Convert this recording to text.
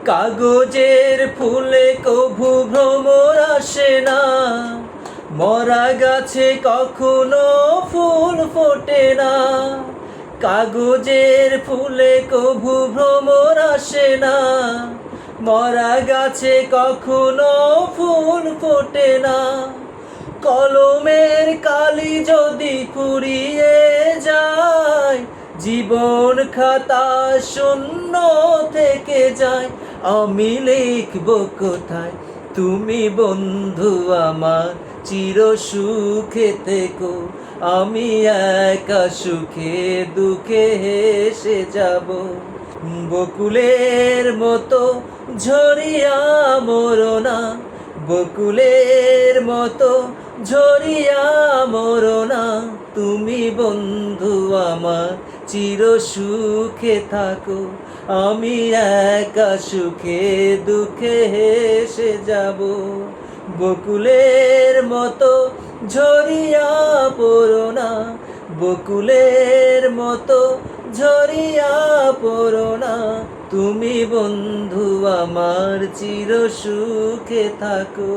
কাগজের ফুলে কভু ভ্রমর আসে না, মরা গাছে কখনো ফুল ফোটে না। কাগজের ফুলে কভু ভ্রমর আসে না, মরা গাছে কখনো ফুল ফোটে না। কলমের কালি যদি ফুরিয়ে যায়, জীবন খাতা শূন্য থেকে যায়। আমি লিখব কোথায়, তুমি বন্ধু আমার চির সুখে থেকো। আমি একা সুখে দুঃখে হেসে যাব। বকুলের মতো ঝরিয়া মরো না, বকুলের মতো ঝরিয়া মরো না। তুমি বন্ধু আমার চির সুখে থাকো। আমি একা সুখে দুঃখে হেসে যাব। বকুলের মতো ঝরিয়া পড়ো না, বকুলের মতো ঝরিয়া পড়ো না। তুমি বন্ধু আমার চির সুখে থাকো।